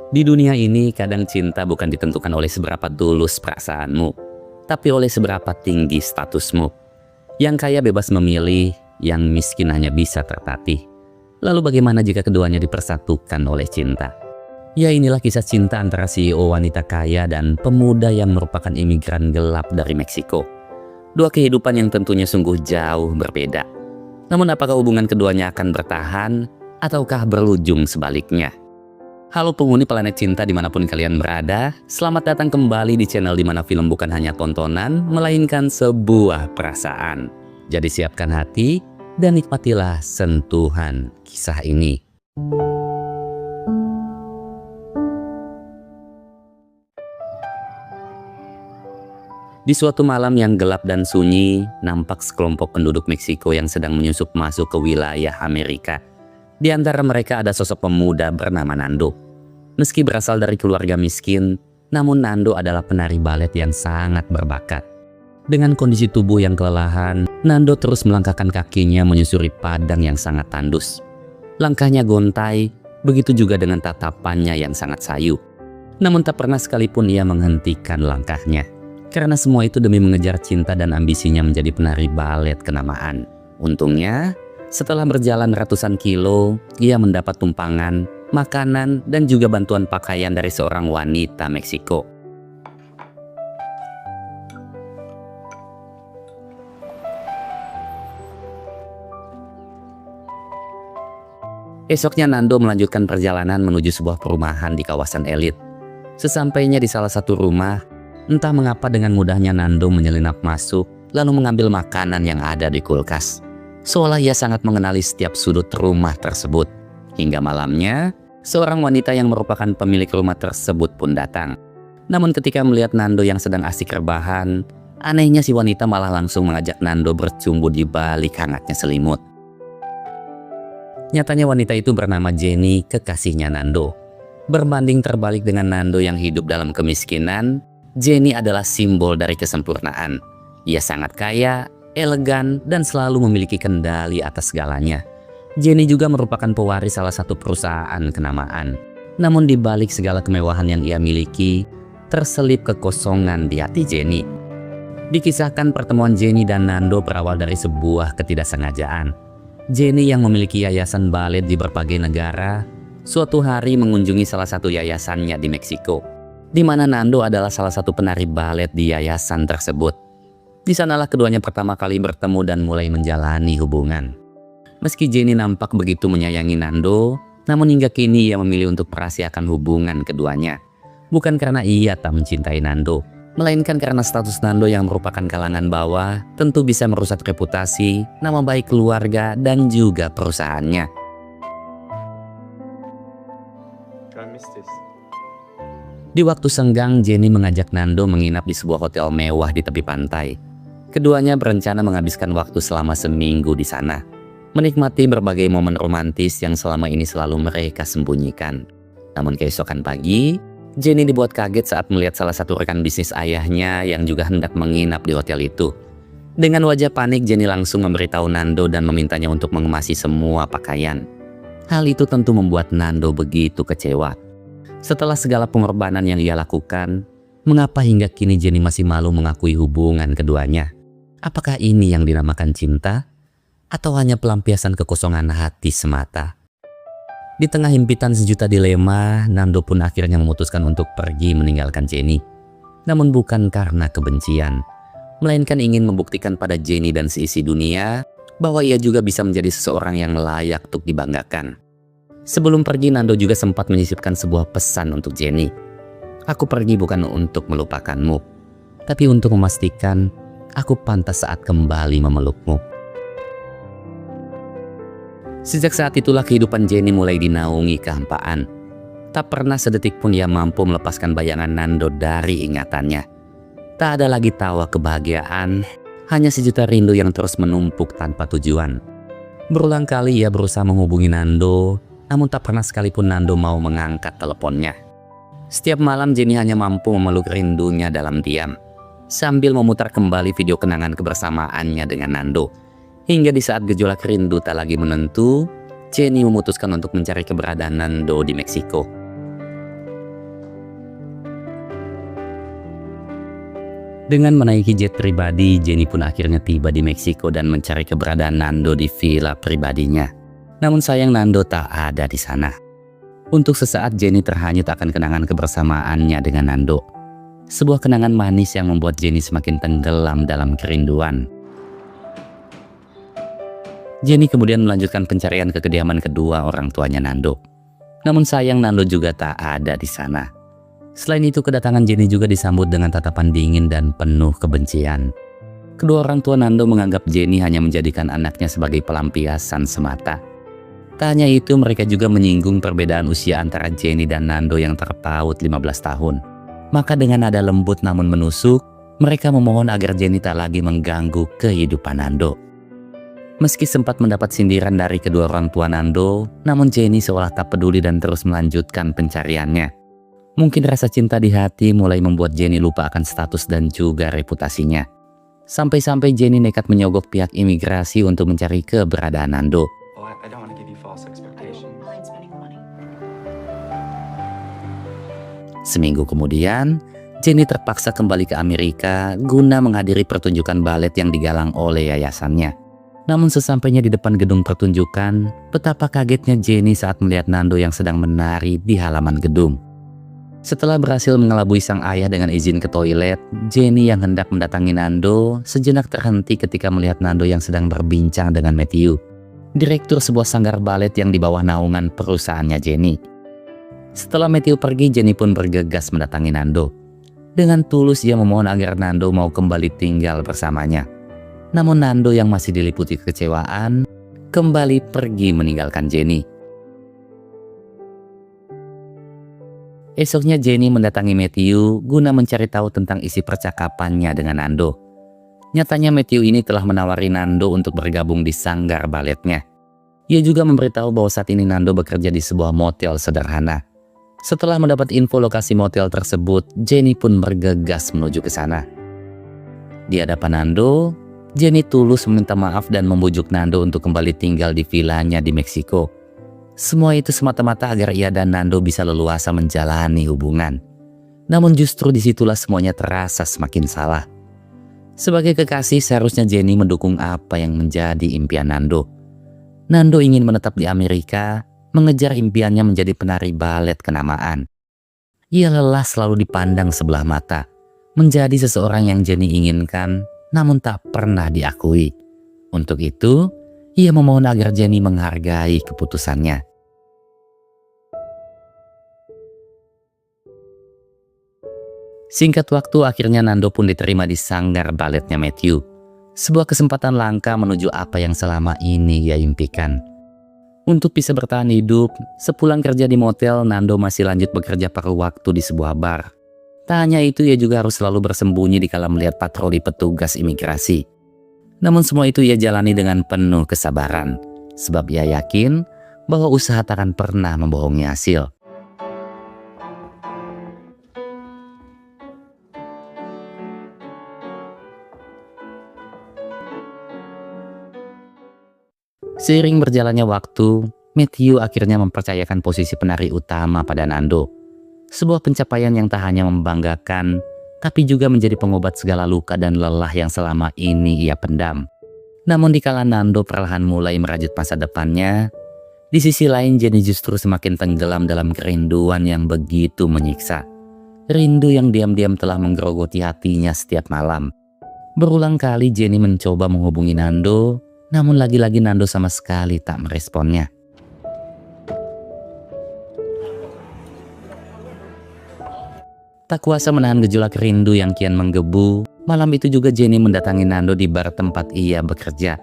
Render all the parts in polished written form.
Di dunia ini kadang cinta bukan ditentukan oleh seberapa tulus perasaanmu, tapi oleh seberapa tinggi statusmu. Yang kaya bebas memilih, yang miskin hanya bisa tertatih. Lalu bagaimana jika keduanya dipersatukan oleh cinta? Ya, inilah kisah cinta antara CEO wanita kaya dan pemuda yang merupakan imigran gelap dari Meksiko. Dua kehidupan yang tentunya sungguh jauh berbeda. Namun apakah hubungan keduanya akan bertahan ataukah berujung sebaliknya? Halo penghuni planet cinta dimanapun kalian berada, selamat datang kembali di channel dimana film bukan hanya tontonan, melainkan sebuah perasaan. Jadi siapkan hati dan nikmatilah sentuhan kisah ini. Di suatu malam yang gelap dan sunyi, nampak sekelompok penduduk Meksiko yang sedang menyusup masuk ke wilayah Amerika. Di antara mereka ada sosok pemuda bernama Nando. Meski berasal dari keluarga miskin, namun Nando adalah penari balet yang sangat berbakat. Dengan kondisi tubuh yang kelelahan, Nando terus melangkahkan kakinya menyusuri padang yang sangat tandus. Langkahnya gontai, begitu juga dengan tatapannya yang sangat sayu. Namun tak pernah sekalipun ia menghentikan langkahnya. Karena semua itu demi mengejar cinta dan ambisinya menjadi penari balet kenamaan. Untungnya, setelah berjalan ratusan kilo, ia mendapat tumpangan, makanan, dan juga bantuan pakaian dari seorang wanita Meksiko. Esoknya Nando melanjutkan perjalanan menuju sebuah perumahan di kawasan elit. Sesampainya di salah satu rumah, entah mengapa dengan mudahnya Nando menyelinap masuk, lalu mengambil makanan yang ada di kulkas. Seolah ia sangat mengenali setiap sudut rumah tersebut. Hingga malamnya, seorang wanita yang merupakan pemilik rumah tersebut pun datang. Namun ketika melihat Nando yang sedang asik rebahan, anehnya si wanita malah langsung mengajak Nando bercumbu di balik hangatnya selimut. Nyatanya wanita itu bernama Jenny, kekasihnya Nando. Berbanding terbalik dengan Nando yang hidup dalam kemiskinan, Jenny adalah simbol dari kesempurnaan. Ia sangat kaya, elegan, dan selalu memiliki kendali atas segalanya. Jenny juga merupakan pewaris salah satu perusahaan kenamaan. Namun di balik segala kemewahan yang ia miliki, terselip kekosongan di hati Jenny. Dikisahkan pertemuan Jenny dan Nando berawal dari sebuah ketidaksengajaan. Jenny yang memiliki yayasan balet di berbagai negara, suatu hari mengunjungi salah satu yayasannya di Meksiko, di mana Nando adalah salah satu penari balet di yayasan tersebut. Di sanalah keduanya pertama kali bertemu dan mulai menjalani hubungan. Meski Jenny nampak begitu menyayangi Nando, namun hingga kini ia memilih untuk merahasiakan hubungan keduanya. Bukan karena ia tak mencintai Nando, melainkan karena status Nando yang merupakan kalangan bawah tentu bisa merusak reputasi, nama baik keluarga, dan juga perusahaannya. Di waktu senggang, Jenny mengajak Nando menginap di sebuah hotel mewah di tepi pantai. Keduanya berencana menghabiskan waktu selama seminggu di sana, menikmati berbagai momen romantis yang selama ini selalu mereka sembunyikan. Namun keesokan pagi, Jenny dibuat kaget saat melihat salah satu rekan bisnis ayahnya yang juga hendak menginap di hotel itu. Dengan wajah panik, Jenny langsung memberitahu Nando dan memintanya untuk mengemasi semua pakaian. Hal itu tentu membuat Nando begitu kecewa. Setelah segala pengorbanan yang ia lakukan, mengapa hingga kini Jenny masih malu mengakui hubungan keduanya? Apakah ini yang dinamakan cinta? Atau hanya pelampiasan kekosongan hati semata? Di tengah himpitan sejuta dilema, Nando pun akhirnya memutuskan untuk pergi meninggalkan Jenny. Namun bukan karena kebencian, melainkan ingin membuktikan pada Jenny dan seisi dunia bahwa ia juga bisa menjadi seseorang yang layak untuk dibanggakan. Sebelum pergi, Nando juga sempat menyisipkan sebuah pesan untuk Jenny. Aku pergi bukan untuk melupakanmu, tapi untuk memastikan aku pantas saat kembali memelukmu. Sejak saat itulah kehidupan Jenny mulai dinaungi kehampaan. Tak pernah sedetik pun ia mampu melepaskan bayangan Nando dari ingatannya. Tak ada lagi tawa kebahagiaan, hanya sejuta rindu yang terus menumpuk tanpa tujuan. Berulang kali ia berusaha menghubungi Nando, namun tak pernah sekalipun Nando mau mengangkat teleponnya. Setiap malam Jenny hanya mampu memeluk rindunya dalam diam, sambil memutar kembali video kenangan kebersamaannya dengan Nando. Hingga di saat gejolak rindu tak lagi menentu, Jenny memutuskan untuk mencari keberadaan Nando di Meksiko. Dengan menaiki jet pribadi, Jenny pun akhirnya tiba di Meksiko dan mencari keberadaan Nando di villa pribadinya. Namun sayang Nando tak ada di sana. Untuk sesaat Jenny terhanyut akan kenangan kebersamaannya dengan Nando. Sebuah kenangan manis yang membuat Jenny semakin tenggelam dalam kerinduan. Jenny kemudian melanjutkan pencarian ke kediaman kedua orang tuanya Nando. Namun sayang Nando juga tak ada di sana. Selain itu, kedatangan Jenny juga disambut dengan tatapan dingin dan penuh kebencian. Kedua orang tua Nando menganggap Jenny hanya menjadikan anaknya sebagai pelampiasan semata. Tak hanya itu, mereka juga menyinggung perbedaan usia antara Jenny dan Nando yang terpaut 15 tahun. Maka dengan nada lembut namun menusuk, mereka memohon agar Jenny tak lagi mengganggu kehidupan Nando. Meski sempat mendapat sindiran dari kedua orang tua Nando, namun Jenny seolah tak peduli dan terus melanjutkan pencariannya. Mungkin rasa cinta di hati mulai membuat Jenny lupa akan status dan juga reputasinya. Sampai-sampai Jenny nekat menyogok pihak imigrasi untuk mencari keberadaan Nando. Seminggu kemudian, Jenny terpaksa kembali ke Amerika guna menghadiri pertunjukan balet yang digalang oleh yayasannya. Namun sesampainya di depan gedung pertunjukan, betapa kagetnya Jenny saat melihat Nando yang sedang menari di halaman gedung. Setelah berhasil mengelabui sang ayah dengan izin ke toilet, Jenny yang hendak mendatangi Nando sejenak terhenti ketika melihat Nando yang sedang berbincang dengan Matthew, direktur sebuah sanggar balet yang di bawah naungan perusahaannya Jenny. Setelah Matthew pergi, Jenny pun bergegas mendatangi Nando. Dengan tulus ia memohon agar Nando mau kembali tinggal bersamanya. Namun Nando yang masih diliputi kekecewaan, kembali pergi meninggalkan Jenny. Esoknya Jenny mendatangi Matthew guna mencari tahu tentang isi percakapannya dengan Nando. Nyatanya Matthew ini telah menawari Nando untuk bergabung di sanggar baletnya. Ia juga memberitahu bahwa saat ini Nando bekerja di sebuah motel sederhana. Setelah mendapat info lokasi motel tersebut, Jenny pun bergegas menuju ke sana. Di hadapan Nando, Jenny tulus meminta maaf dan membujuk Nando untuk kembali tinggal di villanya di Meksiko. Semua itu semata-mata agar ia dan Nando bisa leluasa menjalani hubungan. Namun justru disitulah semuanya terasa semakin salah. Sebagai kekasih, seharusnya Jenny mendukung apa yang menjadi impian Nando. Nando ingin menetap di Amerika, mengejar impiannya menjadi penari balet kenamaan. Ia lelah selalu dipandang sebelah mata, menjadi seseorang yang Jenny inginkan, namun tak pernah diakui. Untuk itu, ia memohon agar Jenny menghargai keputusannya. Singkat waktu, akhirnya Nando pun diterima di sanggar baletnya Matthew. Sebuah kesempatan langka menuju apa yang selama ini ia impikan. Untuk bisa bertahan hidup, sepulang kerja di motel, Nando masih lanjut bekerja paruh waktu di sebuah bar. Tak hanya itu, ia juga harus selalu bersembunyi dikala melihat patroli petugas imigrasi. Namun semua itu ia jalani dengan penuh kesabaran, sebab ia yakin bahwa usaha tak akan pernah membohongi hasil. Seiring berjalannya waktu, Matthew akhirnya mempercayakan posisi penari utama pada Nando. Sebuah pencapaian yang tak hanya membanggakan, tapi juga menjadi pengobat segala luka dan lelah yang selama ini ia pendam. Namun dikala Nando perlahan mulai merajut masa depannya, di sisi lain Jenny justru semakin tenggelam dalam kerinduan yang begitu menyiksa. Rindu yang diam-diam telah menggerogoti hatinya setiap malam. Berulang kali Jenny mencoba menghubungi Nando, namun lagi-lagi Nando sama sekali tak meresponnya. Tak kuasa menahan gejolak rindu yang kian menggebu, malam itu juga Jenny mendatangi Nando di bar tempat ia bekerja.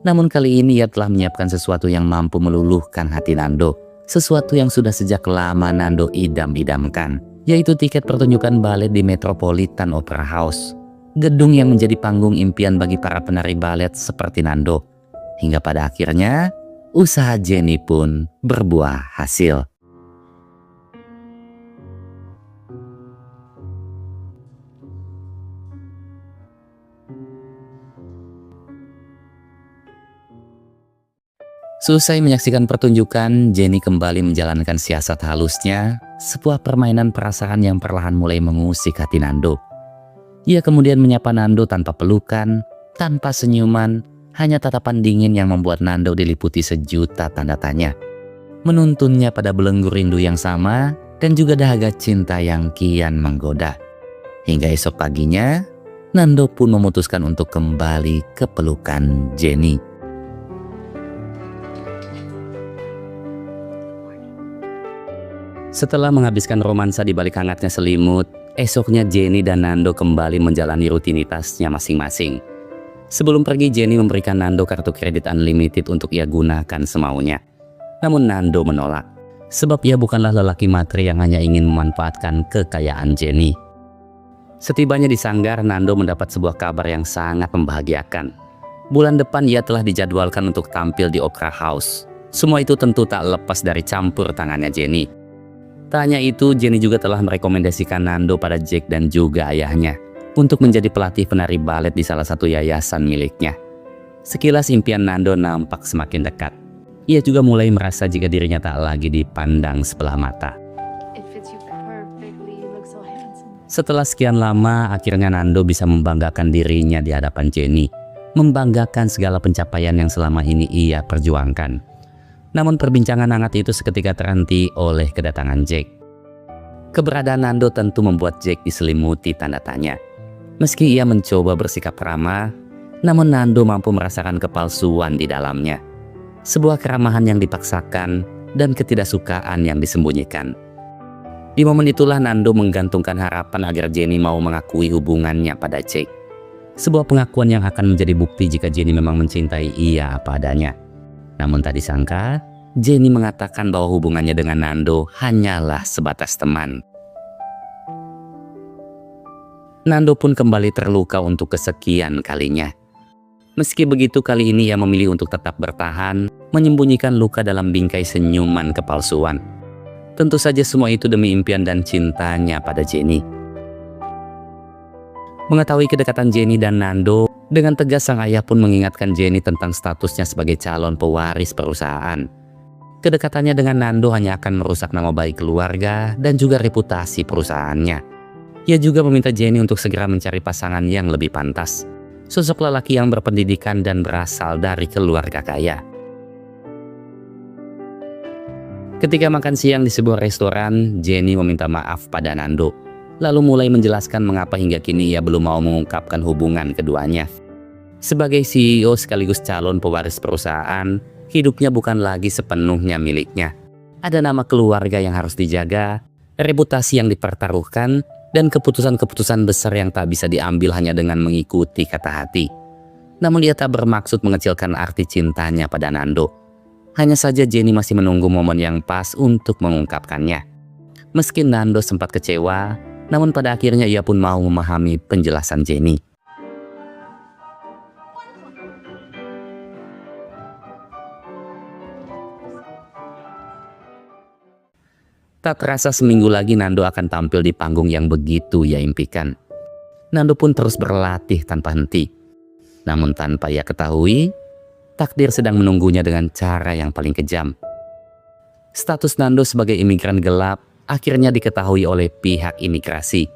Namun kali ini ia telah menyiapkan sesuatu yang mampu meluluhkan hati Nando. Sesuatu yang sudah sejak lama Nando idam-idamkan, yaitu tiket pertunjukan balet di Metropolitan Opera House. Gedung yang menjadi panggung impian bagi para penari balet seperti Nando. Hingga pada akhirnya, usaha Jenny pun berbuah hasil. Selesai menyaksikan pertunjukan, Jenny kembali menjalankan siasat halusnya, sebuah permainan perasaan yang perlahan mulai mengusik hati Nando. Ia kemudian menyapa Nando tanpa pelukan, tanpa senyuman, hanya tatapan dingin yang membuat Nando diliputi sejuta tanda tanya. Menuntunnya pada belenggu rindu yang sama dan juga dahaga cinta yang kian menggoda. Hingga esok paginya, Nando pun memutuskan untuk kembali ke pelukan Jenny. Setelah menghabiskan romansa di balik hangatnya selimut, esoknya Jenny dan Nando kembali menjalani rutinitasnya masing-masing. Sebelum pergi, Jenny memberikan Nando kartu kredit unlimited untuk ia gunakan semaunya. Namun Nando menolak, sebab ia bukanlah lelaki matre yang hanya ingin memanfaatkan kekayaan Jenny. Setibanya di sanggar, Nando mendapat sebuah kabar yang sangat membahagiakan. Bulan depan ia telah dijadwalkan untuk tampil di Opera House. Semua itu tentu tak lepas dari campur tangannya Jenny. Tak hanya itu, Jenny juga telah merekomendasikan Nando pada Jack dan juga ayahnya untuk menjadi pelatih penari balet di salah satu yayasan miliknya. Sekilas impian Nando nampak semakin dekat. Ia juga mulai merasa jika dirinya tak lagi dipandang sebelah mata. Setelah sekian lama, akhirnya Nando bisa membanggakan dirinya di hadapan Jenny, membanggakan segala pencapaian yang selama ini ia perjuangkan. Namun perbincangan hangat itu seketika terhenti oleh kedatangan Jack. Keberadaan Nando tentu membuat Jack diselimuti tanda tanya. Meski ia mencoba bersikap ramah, namun Nando mampu merasakan kepalsuan di dalamnya. Sebuah keramahan yang dipaksakan dan ketidaksukaan yang disembunyikan. Di momen itulah Nando menggantungkan harapan agar Jenny mau mengakui hubungannya pada Jack. Sebuah pengakuan yang akan menjadi bukti jika Jenny memang mencintai ia apa adanya. Namun tak disangka, Jenny mengatakan bahwa hubungannya dengan Nando hanyalah sebatas teman. Nando pun kembali terluka untuk kesekian kalinya. Meski begitu, kali ini ia memilih untuk tetap bertahan, menyembunyikan luka dalam bingkai senyuman kepalsuan. Tentu saja semua itu demi impian dan cintanya pada Jenny. Mengetahui kedekatan Jenny dan Nando, dengan tegas sang ayah pun mengingatkan Jenny tentang statusnya sebagai calon pewaris perusahaan. Kedekatannya dengan Nando hanya akan merusak nama baik keluarga dan juga reputasi perusahaannya. Ia juga meminta Jenny untuk segera mencari pasangan yang lebih pantas. Sosok lelaki yang berpendidikan dan berasal dari keluarga kaya. Ketika makan siang di sebuah restoran, Jenny meminta maaf pada Nando. Lalu mulai menjelaskan mengapa hingga kini ia belum mau mengungkapkan hubungan keduanya. Sebagai CEO sekaligus calon pewaris perusahaan, hidupnya bukan lagi sepenuhnya miliknya. Ada nama keluarga yang harus dijaga, reputasi yang dipertaruhkan, dan keputusan-keputusan besar yang tak bisa diambil hanya dengan mengikuti kata hati. Namun ia tak bermaksud mengecilkan arti cintanya pada Nando. Hanya saja Jenny masih menunggu momen yang pas untuk mengungkapkannya. Meski Nando sempat kecewa, namun pada akhirnya ia pun mau memahami penjelasan Jenny. Tak terasa seminggu lagi Nando akan tampil di panggung yang begitu ia impikan. Nando pun terus berlatih tanpa henti. Namun tanpa ia ketahui, takdir sedang menunggunya dengan cara yang paling kejam. Status Nando sebagai imigran gelap akhirnya diketahui oleh pihak imigrasi.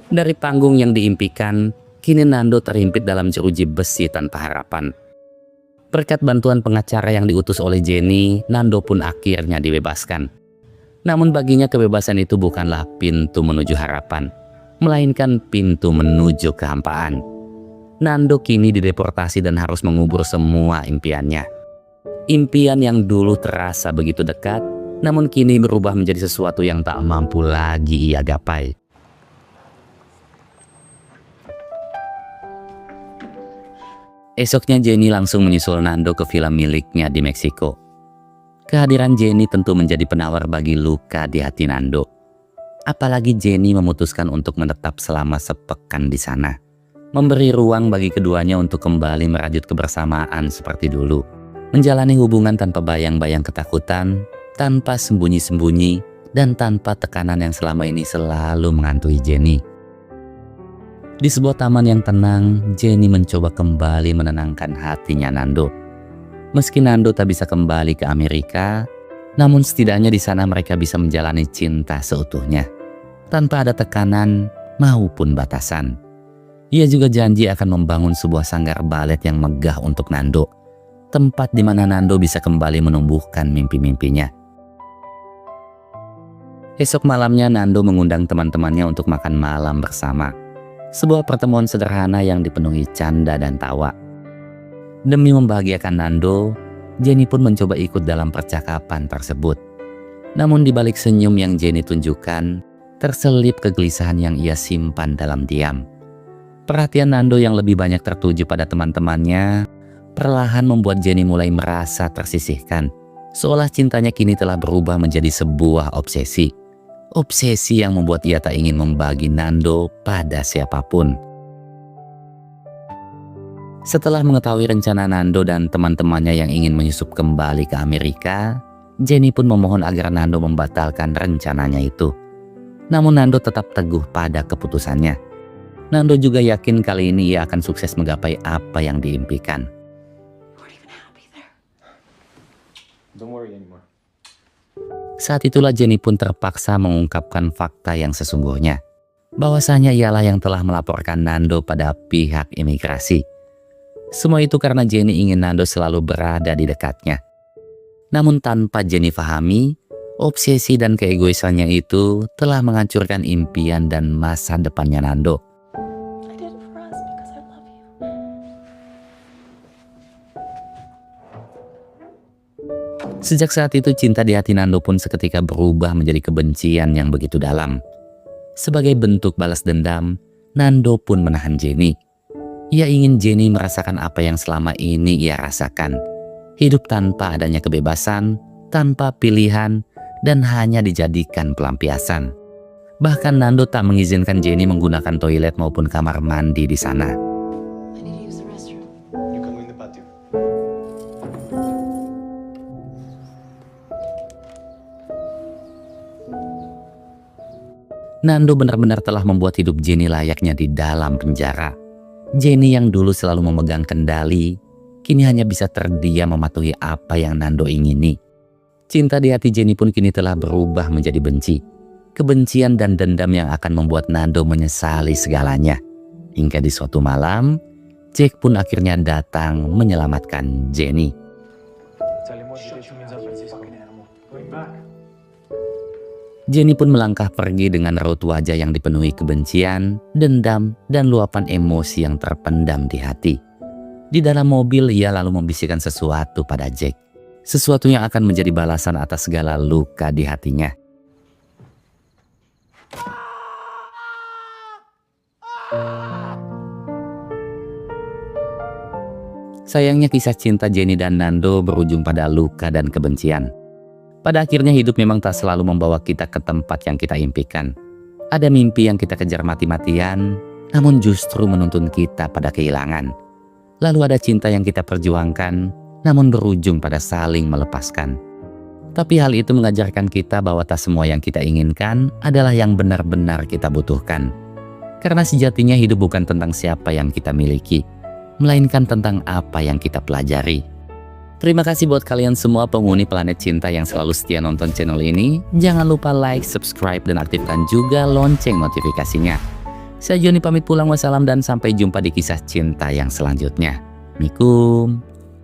Dari panggung yang diimpikan, kini Nando terhimpit dalam jeruji besi tanpa harapan. Berkat bantuan pengacara yang diutus oleh Jenny, Nando pun akhirnya dibebaskan. Namun baginya kebebasan itu bukanlah pintu menuju harapan, melainkan pintu menuju kehampaan. Nando kini dideportasi dan harus mengubur semua impiannya. Impian yang dulu terasa begitu dekat, namun kini berubah menjadi sesuatu yang tak mampu lagi ia gapai. Esoknya Jenny langsung menyusul Nando ke villa miliknya di Meksiko. Kehadiran Jenny tentu menjadi penawar bagi luka di hati Nando. Apalagi Jenny memutuskan untuk menetap selama sepekan di sana. Memberi ruang bagi keduanya untuk kembali merajut kebersamaan seperti dulu. Menjalani hubungan tanpa bayang-bayang ketakutan, tanpa sembunyi-sembunyi, dan tanpa tekanan yang selama ini selalu menghantui Jenny. Di sebuah taman yang tenang, Jenny mencoba kembali menenangkan hatinya Nando. Meski Nando tak bisa kembali ke Amerika, Namun setidaknya di sana mereka bisa menjalani cinta seutuhnya, tanpa ada tekanan maupun batasan. Ia juga janji akan membangun sebuah sanggar balet yang megah untuk Nando, tempat di mana Nando bisa kembali menumbuhkan mimpi-mimpinya. Esok malamnya Nando mengundang teman-temannya untuk makan malam bersama. Sebuah pertemuan sederhana yang dipenuhi canda dan tawa. Demi membahagiakan Nando, Jenny pun mencoba ikut dalam percakapan tersebut. Namun di balik senyum yang Jenny tunjukkan, terselip kegelisahan yang ia simpan dalam diam. Perhatian Nando yang lebih banyak tertuju pada teman-temannya perlahan membuat Jenny mulai merasa tersisihkan. Seolah cintanya kini telah berubah menjadi sebuah obsesi. Obsesi yang membuat ia tak ingin membagi Nando pada siapapun. Setelah mengetahui rencana Nando dan teman-temannya yang ingin menyusup kembali ke Amerika, Jenny pun memohon agar Nando membatalkan rencananya itu. Namun Nando tetap teguh pada keputusannya. Nando juga yakin kali ini ia akan sukses menggapai apa yang diimpikan. Saat itulah Jenny pun terpaksa mengungkapkan fakta yang sesungguhnya. Bahwasanya ialah yang telah melaporkan Nando pada pihak imigrasi. Semua itu karena Jenny ingin Nando selalu berada di dekatnya. Namun tanpa Jenny pahami, obsesi dan keegoisannya itu telah menghancurkan impian dan masa depannya Nando. Sejak saat itu cinta di hati Nando pun seketika berubah menjadi kebencian yang begitu dalam. Sebagai bentuk balas dendam, Nando pun menahan Jenny. Ia ingin Jenny merasakan apa yang selama ini ia rasakan. Hidup tanpa adanya kebebasan, tanpa pilihan, dan hanya dijadikan pelampiasan. Bahkan Nando tak mengizinkan Jenny menggunakan toilet maupun kamar mandi di sana. Nando benar-benar telah membuat hidup Jenny layaknya di dalam penjara. Jenny yang dulu selalu memegang kendali, kini hanya bisa terdiam mematuhi apa yang Nando ingini. Cinta di hati Jenny pun kini telah berubah menjadi benci. Kebencian dan dendam yang akan membuat Nando menyesali segalanya. Hingga di suatu malam, Jack pun akhirnya datang menyelamatkan Jenny. Jenny pun melangkah pergi dengan raut wajah yang dipenuhi kebencian, dendam, dan luapan emosi yang terpendam di hati. Di dalam mobil ia lalu membisikkan sesuatu pada Jack. Sesuatu yang akan menjadi balasan atas segala luka di hatinya. Sayangnya kisah cinta Jenny dan Nando berujung pada luka dan kebencian. Pada akhirnya hidup memang tak selalu membawa kita ke tempat yang kita impikan. Ada mimpi yang kita kejar mati-matian, namun justru menuntun kita pada kehilangan. Lalu ada cinta yang kita perjuangkan, namun berujung pada saling melepaskan. Tapi hal itu mengajarkan kita bahwa tak semua yang kita inginkan adalah yang benar-benar kita butuhkan. Karena sejatinya hidup bukan tentang siapa yang kita miliki, melainkan tentang apa yang kita pelajari. Terima kasih buat kalian semua penghuni Planet Cinta yang selalu setia nonton channel ini. Jangan lupa like, subscribe, dan aktifkan juga lonceng notifikasinya. Saya Joni pamit pulang, wassalam, dan sampai jumpa di kisah cinta yang selanjutnya. Mikum.